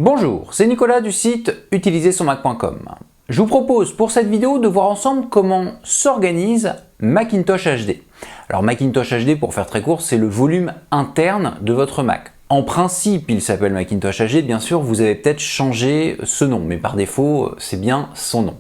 Bonjour, c'est Nicolas du site utilisersonmac.com. Je vous propose pour cette vidéo de voir ensemble comment s'organise Macintosh HD. Alors Macintosh HD, pour faire très court, c'est le volume interne de votre Mac. En principe, il s'appelle Macintosh HD, bien sûr, vous avez peut-être changé ce nom, mais par défaut, c'est bien son nom.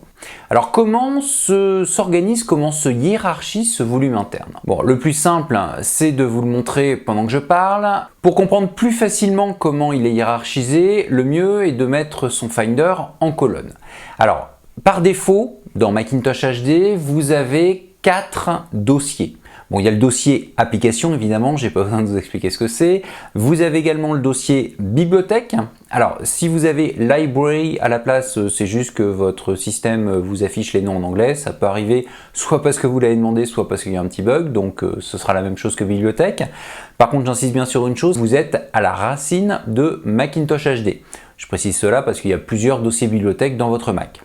Alors comment s'organise, comment se hiérarchise ce volume interne? Bon, le plus simple, c'est de vous le montrer pendant que je parle. Pour comprendre plus facilement comment il est hiérarchisé, le mieux est de mettre son Finder en colonne. Alors, par défaut, dans Macintosh HD, vous avez 4 dossiers. Bon, il y a le dossier application, évidemment, j'ai pas besoin de vous expliquer ce que c'est. Vous avez également le dossier bibliothèque. Alors, si vous avez library à la place, c'est juste que votre système vous affiche les noms en anglais. Ça peut arriver soit parce que vous l'avez demandé, soit parce qu'il y a un petit bug, donc ce sera la même chose que bibliothèque. Par contre, j'insiste bien sur une chose, vous êtes à la racine de Macintosh HD. Je précise cela parce qu'il y a plusieurs dossiers bibliothèques dans votre Mac.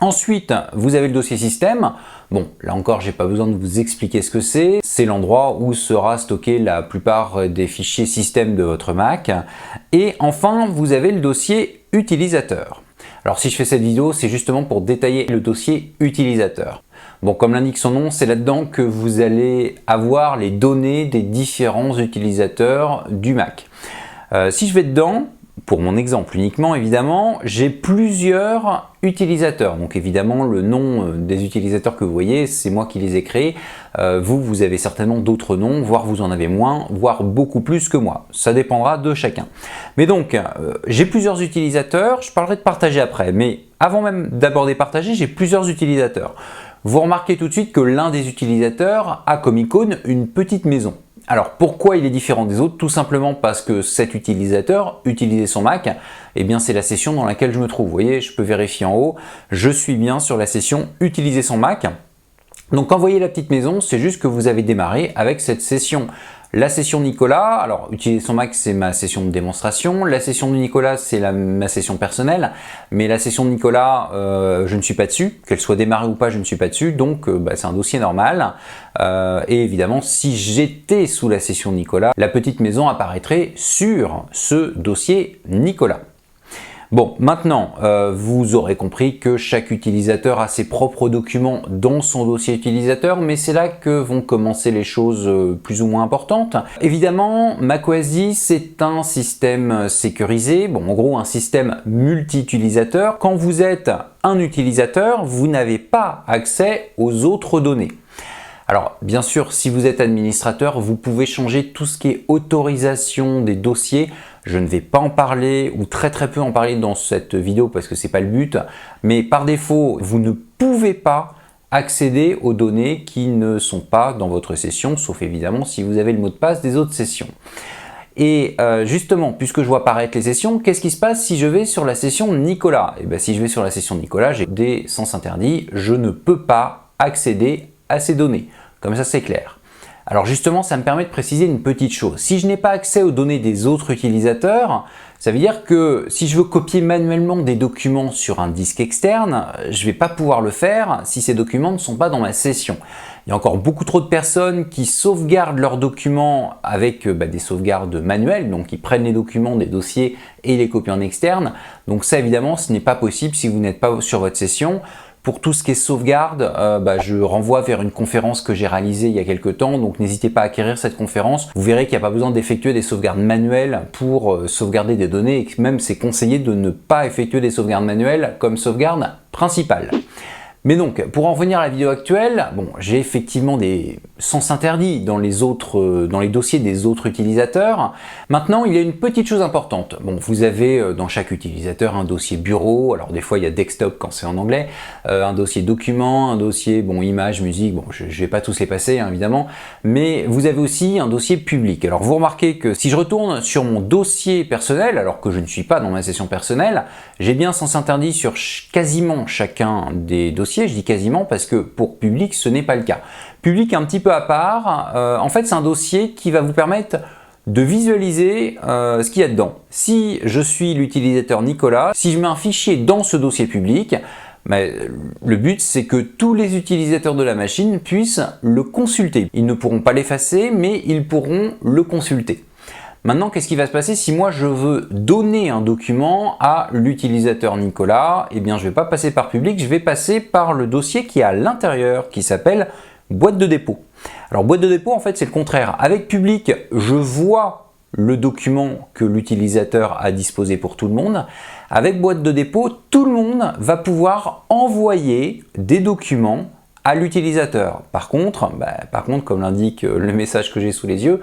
Ensuite, vous avez le dossier système. Bon, là encore, j'ai pas besoin de vous expliquer ce que c'est. C'est l'endroit où sera stocké la plupart des fichiers système de votre Mac. Et enfin, vous avez le dossier utilisateur. Alors si je fais cette vidéo, c'est justement pour détailler le dossier utilisateur. Bon, comme l'indique son nom, c'est là-dedans que vous allez avoir les données des différents utilisateurs du Mac. Si je vais dedans, pour mon exemple uniquement, évidemment, j'ai plusieurs utilisateurs. Donc évidemment, le nom des utilisateurs que vous voyez, c'est moi qui les ai créés. Vous avez certainement d'autres noms, voire vous en avez moins, voire beaucoup plus que moi. Ça dépendra de chacun. Mais donc, j'ai plusieurs utilisateurs. Je parlerai de partager après. Mais avant même d'aborder partager, j'ai plusieurs utilisateurs. Vous remarquez tout de suite que l'un des utilisateurs a comme icône une petite maison. Alors pourquoi il est différent des autres? Tout simplement parce que cet utilisateur, utiliser son Mac, eh bien c'est la session dans laquelle je me trouve. Vous voyez, je peux vérifier en haut, je suis bien sur la session utiliser son Mac. Donc quand vous voyez la petite maison, c'est juste que vous avez démarré avec cette session. La session Nicolas, alors utiliser son Mac, c'est ma session de démonstration. La session de Nicolas, c'est ma session personnelle. Mais la session de Nicolas, je ne suis pas dessus. Qu'elle soit démarrée ou pas, je ne suis pas dessus. Donc c'est un dossier normal. Et évidemment, si j'étais sous la session Nicolas, la petite maison apparaîtrait sur ce dossier Nicolas. Bon, maintenant, vous aurez compris que chaque utilisateur a ses propres documents dans son dossier utilisateur, mais c'est là que vont commencer les choses plus ou moins importantes. Évidemment, macOS 10 c'est un système sécurisé, bon, en gros un système multi-utilisateur. Quand vous êtes un utilisateur, vous n'avez pas accès aux autres données. Alors bien sûr, si vous êtes administrateur, vous pouvez changer tout ce qui est autorisation des dossiers. Je ne vais pas en parler ou très peu en parler dans cette vidéo parce que c'est pas le but. Mais par défaut, vous ne pouvez pas accéder aux données qui ne sont pas dans votre session, sauf évidemment si vous avez le mot de passe des autres sessions. Et justement, puisque je vois apparaître les sessions, qu'est-ce qui se passe si je vais sur la session Nicolas? Et bien si je vais sur la session Nicolas, j'ai des sens interdits, je ne peux pas accéder à ces données. Comme ça, c'est clair. Alors justement, ça me permet de préciser une petite chose. Si je n'ai pas accès aux données des autres utilisateurs, ça veut dire que si je veux copier manuellement des documents sur un disque externe, je ne vais pas pouvoir le faire si ces documents ne sont pas dans ma session. Il y a encore beaucoup trop de personnes qui sauvegardent leurs documents avec des sauvegardes manuelles, donc ils prennent les documents des dossiers et les copient en externe. Donc ça, évidemment, ce n'est pas possible si vous n'êtes pas sur votre session. Pour tout ce qui est sauvegarde, je renvoie vers une conférence que j'ai réalisée il y a quelques temps, donc n'hésitez pas à acquérir cette conférence. Vous verrez qu'il n'y a pas besoin d'effectuer des sauvegardes manuelles pour sauvegarder des données et que même c'est conseillé de ne pas effectuer des sauvegardes manuelles comme sauvegarde principale. Mais donc, pour en revenir à la vidéo actuelle, bon, j'ai effectivement des sens interdits dans les dossiers des autres utilisateurs. Maintenant, il y a une petite chose importante. Bon, vous avez dans chaque utilisateur un dossier bureau, alors des fois il y a desktop quand c'est en anglais, un dossier document, un dossier image, musique, bon, je vais pas tous les passer hein, évidemment, mais vous avez aussi un dossier public. Alors vous remarquez que si je retourne sur mon dossier personnel, alors que je ne suis pas dans ma session personnelle, j'ai bien sens interdit sur quasiment chacun des dossiers. Je dis quasiment parce que pour public, ce n'est pas le cas. Public un petit peu à part, en fait c'est un dossier qui va vous permettre de visualiser ce qu'il y a dedans. Si je suis l'utilisateur Nicolas, si je mets un fichier dans ce dossier public, le but c'est que tous les utilisateurs de la machine puissent le consulter. Ils ne pourront pas l'effacer, mais ils pourront le consulter. Maintenant, qu'est-ce qui va se passer si moi je veux donner un document à l'utilisateur Nicolas? Eh bien, je ne vais pas passer par public, je vais passer par le dossier qui est à l'intérieur, qui s'appelle boîte de dépôt. Alors, boîte de dépôt, en fait, c'est le contraire. Avec public, je vois le document que l'utilisateur a disposé pour tout le monde. Avec boîte de dépôt, tout le monde va pouvoir envoyer des documents à l'utilisateur. Par contre, comme l'indique le message que j'ai sous les yeux,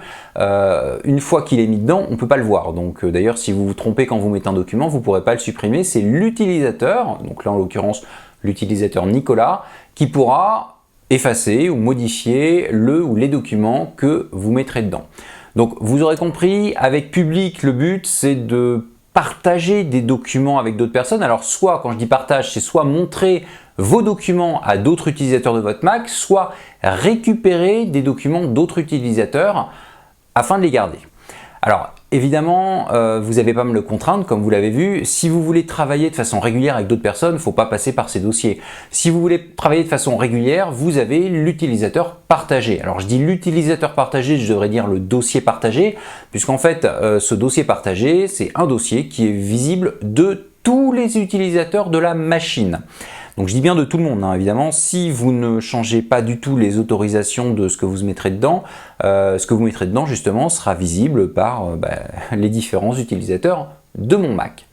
une fois qu'il est mis dedans, on ne peut pas le voir. Donc d'ailleurs, si vous vous trompez quand vous mettez un document, vous ne pourrez pas le supprimer. C'est l'utilisateur, donc là en l'occurrence l'utilisateur Nicolas, qui pourra effacer ou modifier le ou les documents que vous mettrez dedans. Donc vous aurez compris, avec public, le but c'est de partager des documents avec d'autres personnes. Alors soit, quand je dis partage, c'est soit montrer vos documents à d'autres utilisateurs de votre Mac, soit récupérer des documents d'autres utilisateurs afin de les garder. Alors évidemment, vous n'avez pas à me le contraindre, comme vous l'avez vu. Si vous voulez travailler de façon régulière avec d'autres personnes, il ne faut pas passer par ces dossiers. Si vous voulez travailler de façon régulière, vous avez l'utilisateur partagé. Alors je dis l'utilisateur partagé, je devrais dire le dossier partagé, puisqu'en fait, ce dossier partagé, c'est un dossier qui est visible de tous les utilisateurs de la machine. Donc je dis bien de tout le monde, hein, évidemment. Si vous ne changez pas du tout les autorisations de ce que vous mettrez dedans, justement sera visible par les différents utilisateurs de mon Mac.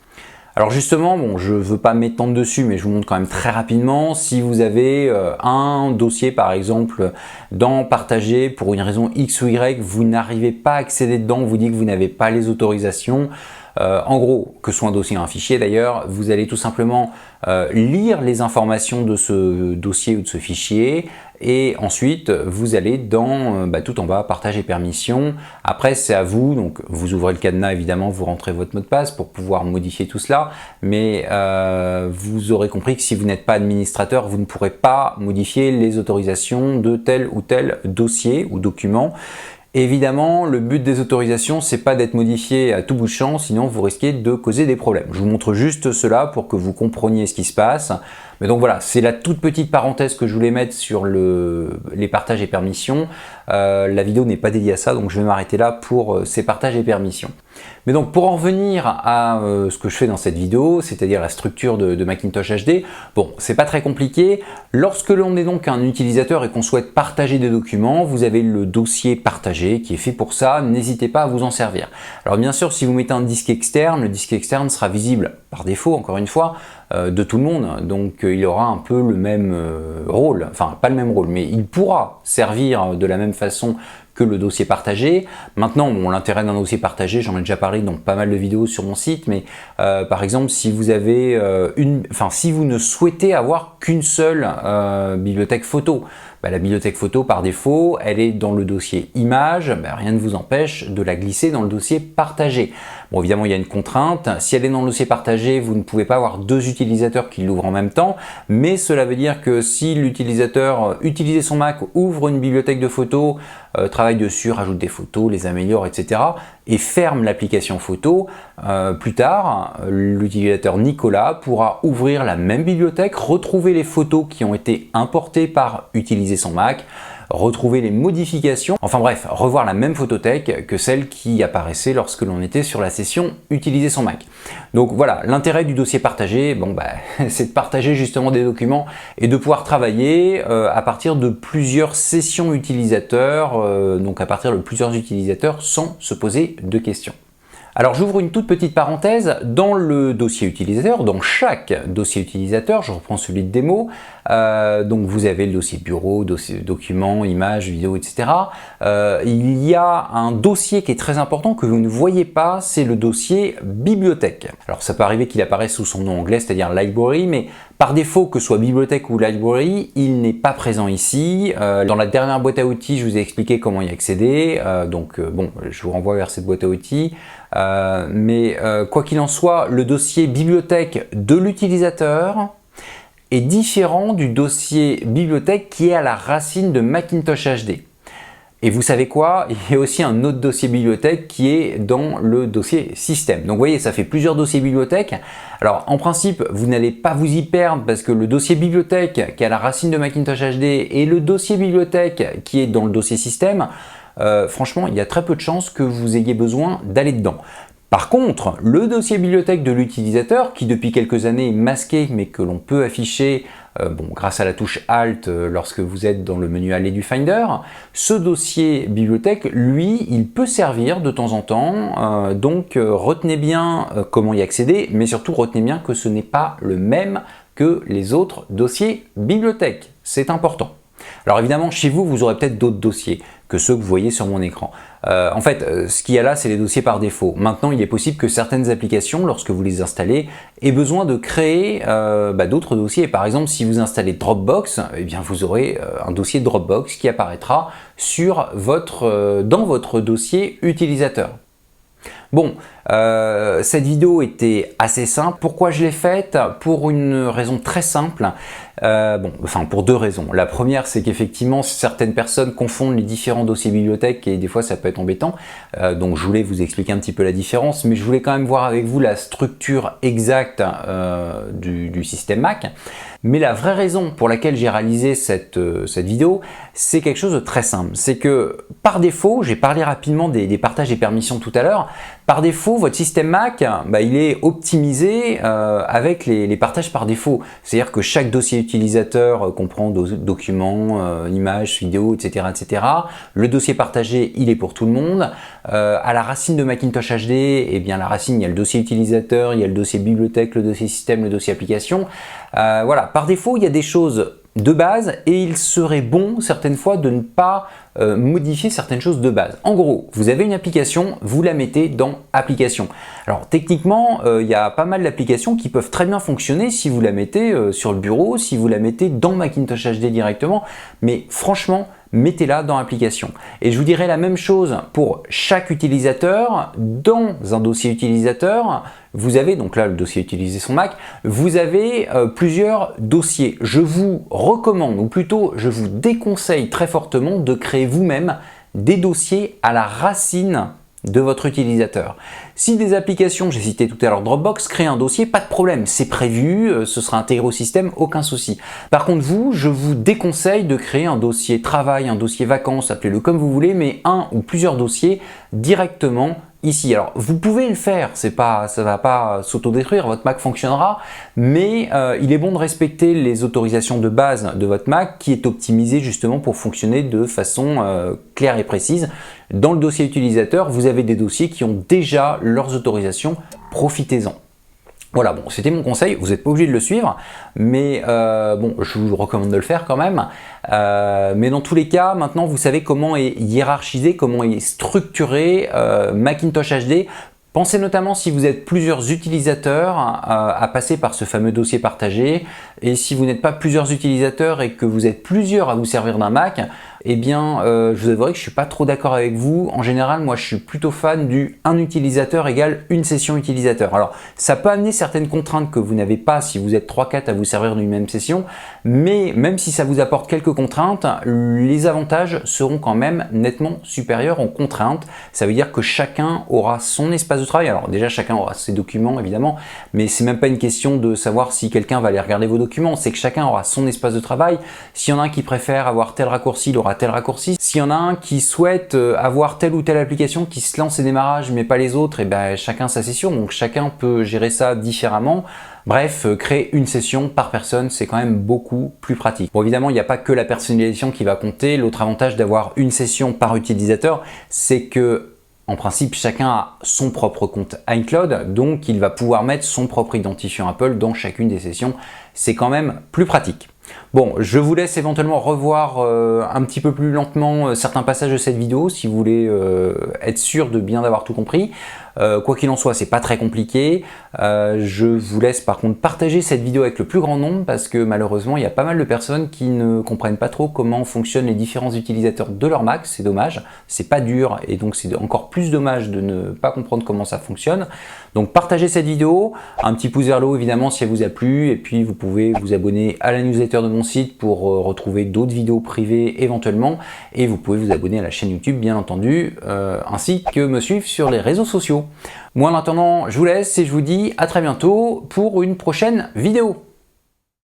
Alors justement, bon, je ne veux pas m'étendre dessus, mais je vous montre quand même très rapidement. Si vous avez un dossier par exemple dans Partager, pour une raison X ou Y, vous n'arrivez pas à accéder dedans, on vous dit que vous n'avez pas les autorisations. En gros, que ce soit un dossier ou un fichier d'ailleurs, vous allez tout simplement lire les informations de ce dossier ou de ce fichier et ensuite vous allez dans tout en bas, partage et permissions. Après c'est à vous, donc vous ouvrez le cadenas évidemment, vous rentrez votre mot de passe pour pouvoir modifier tout cela, mais vous aurez compris que si vous n'êtes pas administrateur, vous ne pourrez pas modifier les autorisations de tel ou tel dossier ou document. Évidemment, le but des autorisations, c'est pas d'être modifié à tout bout de champ, sinon vous risquez de causer des problèmes. Je vous montre juste cela pour que vous compreniez ce qui se passe. Mais donc voilà, c'est la toute petite parenthèse que je voulais mettre sur les partages et permissions. La vidéo n'est pas dédiée à ça, donc je vais m'arrêter là pour ces partages et permissions. Mais donc pour en revenir à ce que je fais dans cette vidéo, c'est-à-dire la structure de Macintosh HD, bon, c'est pas très compliqué. Lorsque l'on est donc un utilisateur et qu'on souhaite partager des documents, vous avez le dossier partagé qui est fait pour ça, n'hésitez pas à vous en servir. Alors bien sûr, si vous mettez un disque externe, le disque externe sera visible par défaut, encore une fois, de tout le monde, donc il aura un peu le même rôle, enfin pas le même rôle, mais il pourra servir de la même façon que le dossier partagé. Maintenant, bon, l'intérêt d'un dossier partagé, j'en ai déjà parlé dans pas mal de vidéos sur mon site, mais par exemple, si vous avez si vous ne souhaitez avoir qu'une seule bibliothèque photo, la bibliothèque photo par défaut, elle est dans le dossier images, rien ne vous empêche de la glisser dans le dossier partagé. Bon, évidemment, il y a une contrainte. Si elle est dans le dossier partagé, vous ne pouvez pas avoir deux utilisateurs qui l'ouvrent en même temps, mais cela veut dire que si l'utilisateur utilisait son Mac, ouvre une bibliothèque de photos, travaille dessus, rajoute des photos, les améliore, etc. et ferme l'application photo, plus tard, l'utilisateur Nicolas pourra ouvrir la même bibliothèque, retrouver les photos qui ont été importées par utiliser son Mac, retrouver les modifications, enfin bref, revoir la même photothèque que celle qui apparaissait lorsque l'on était sur la session utiliser son Mac. Donc voilà, l'intérêt du dossier partagé, c'est de partager justement des documents et de pouvoir travailler à partir de plusieurs sessions utilisateurs, donc à partir de plusieurs utilisateurs sans se poser de questions. Alors j'ouvre une toute petite parenthèse, dans le dossier utilisateur, dans chaque dossier utilisateur, je reprends celui de démo, donc vous avez le dossier bureau, dossier documents, images, vidéos, etc. Il y a un dossier qui est très important que vous ne voyez pas, c'est le dossier bibliothèque. Alors ça peut arriver qu'il apparaisse sous son nom anglais, c'est-à-dire library, mais par défaut, que ce soit bibliothèque ou library, il n'est pas présent ici. Dans la dernière boîte à outils, je vous ai expliqué comment y accéder, bon, je vous renvoie vers cette boîte à outils. Mais quoi qu'il en soit, le dossier bibliothèque de l'utilisateur est différent du dossier bibliothèque qui est à la racine de Macintosh HD. Et vous savez quoi? Il y a aussi un autre dossier bibliothèque qui est dans le dossier système. Donc vous voyez, ça fait plusieurs dossiers bibliothèque. Alors en principe, vous n'allez pas vous y perdre parce que le dossier bibliothèque qui est à la racine de Macintosh HD et le dossier bibliothèque qui est dans le dossier système, franchement, il y a très peu de chances que vous ayez besoin d'aller dedans. Par contre, le dossier bibliothèque de l'utilisateur, qui depuis quelques années est masqué, mais que l'on peut afficher grâce à la touche Alt lorsque vous êtes dans le menu Aller du Finder, ce dossier bibliothèque, lui, il peut servir de temps en temps. Donc retenez bien comment y accéder, mais surtout retenez bien que ce n'est pas le même que les autres dossiers bibliothèque. C'est important. Alors évidemment, chez vous, vous aurez peut-être d'autres dossiers que ceux que vous voyez sur mon écran. En fait, ce qu'il y a là, c'est les dossiers par défaut. Maintenant, il est possible que certaines applications, lorsque vous les installez, aient besoin de créer d'autres dossiers. Par exemple, si vous installez Dropbox, eh bien, vous aurez un dossier Dropbox qui apparaîtra sur dans votre dossier utilisateur. Bon, cette vidéo était assez simple. Pourquoi je l'ai faite? Pour une raison très simple. Pour deux raisons. La première, c'est qu'effectivement, certaines personnes confondent les différents dossiers bibliothèques et des fois, ça peut être embêtant. Donc, je voulais vous expliquer un petit peu la différence, mais je voulais quand même voir avec vous la structure exacte du système Mac. Mais la vraie raison pour laquelle j'ai réalisé cette vidéo, c'est quelque chose de très simple. C'est que par défaut, j'ai parlé rapidement des partages et permissions tout à l'heure. Par défaut, votre système Mac, il est optimisé avec les partages par défaut. C'est-à-dire que chaque dossier utilisateur comprend documents, images, vidéos, etc., etc. Le dossier partagé, il est pour tout le monde. À la racine de Macintosh HD, eh bien la racine, il y a le dossier utilisateur, il y a le dossier bibliothèque, le dossier système, le dossier application. Voilà, par défaut, il y a des choses de base et il serait bon certaines fois de ne pas modifier certaines choses de base. En gros, vous avez une application, vous la mettez dans application. Alors techniquement, il y a pas mal d'applications qui peuvent très bien fonctionner si vous la mettez sur le bureau, si vous la mettez dans Macintosh HD directement, mais franchement, mettez-la dans application. Et je vous dirai la même chose pour chaque utilisateur. Dans un dossier utilisateur, vous avez, donc là le dossier utiliser son Mac, vous avez plusieurs dossiers. Je vous recommande, ou plutôt je vous déconseille très fortement de créer vous-même des dossiers à la racine de votre utilisateur. Si des applications, j'ai cité tout à l'heure Dropbox, créent un dossier, pas de problème, c'est prévu, ce sera intégré au système, aucun souci. Par contre vous, je vous déconseille de créer un dossier travail, un dossier vacances, appelez-le comme vous voulez, mais un ou plusieurs dossiers directement ici. Alors vous pouvez le faire, ça va pas s'autodétruire, votre Mac fonctionnera, mais il est bon de respecter les autorisations de base de votre Mac qui est optimisé justement pour fonctionner de façon claire et précise. Dans le dossier utilisateur, vous avez des dossiers qui ont déjà leurs autorisations, profitez-en. Voilà, bon, c'était mon conseil, vous n'êtes pas obligé de le suivre, mais je vous recommande de le faire quand même. Mais dans tous les cas, maintenant vous savez comment est hiérarchisé, comment est structuré Macintosh HD. Pensez notamment, si vous êtes plusieurs utilisateurs, à passer par ce fameux dossier partagé. Et si vous n'êtes pas plusieurs utilisateurs et que vous êtes plusieurs à vous servir d'un Mac, eh bien, je vous avouerai que je ne suis pas trop d'accord avec vous. En général, moi, je suis plutôt fan du un utilisateur égale une session utilisateur. Alors, ça peut amener certaines contraintes que vous n'avez pas si vous êtes 3-4 à vous servir d'une même session, mais même si ça vous apporte quelques contraintes, les avantages seront quand même nettement supérieurs aux contraintes. Ça veut dire que chacun aura son espace de travail. Alors déjà, chacun aura ses documents, évidemment, mais c'est même pas une question de savoir si quelqu'un va aller regarder vos documents, c'est que chacun aura son espace de travail. S'il y en a un qui préfère avoir tel raccourci, il aura tel raccourci. S'il y en a un qui souhaite avoir telle ou telle application qui se lance et démarrage, mais pas les autres, et ben chacun sa session, donc chacun peut gérer ça différemment. Bref, créer une session par personne, c'est quand même beaucoup plus pratique. Bon, évidemment, il n'y a pas que la personnalisation qui va compter. L'autre avantage d'avoir une session par utilisateur, c'est que en principe, chacun a son propre compte iCloud, donc il va pouvoir mettre son propre identifiant Apple dans chacune des sessions. C'est quand même plus pratique. Bon, je vous laisse éventuellement revoir un petit peu plus lentement certains passages de cette vidéo si vous voulez être sûr de bien avoir tout compris. Quoi qu'il en soit, c'est pas très compliqué. Je vous laisse par contre partager cette vidéo avec le plus grand nombre parce que malheureusement, il y a pas mal de personnes qui ne comprennent pas trop comment fonctionnent les différents utilisateurs de leur Mac. C'est dommage, c'est pas dur et donc c'est encore plus dommage de ne pas comprendre comment ça fonctionne. Donc partagez cette vidéo, un petit pouce vers le haut évidemment si elle vous a plu et puis vous pouvez vous abonner à la newsletter de mon site pour retrouver d'autres vidéos privées éventuellement et vous pouvez vous abonner à la chaîne YouTube bien entendu ainsi que me suivre sur les réseaux sociaux. Moi en attendant je vous laisse et je vous dis à très bientôt pour une prochaine vidéo.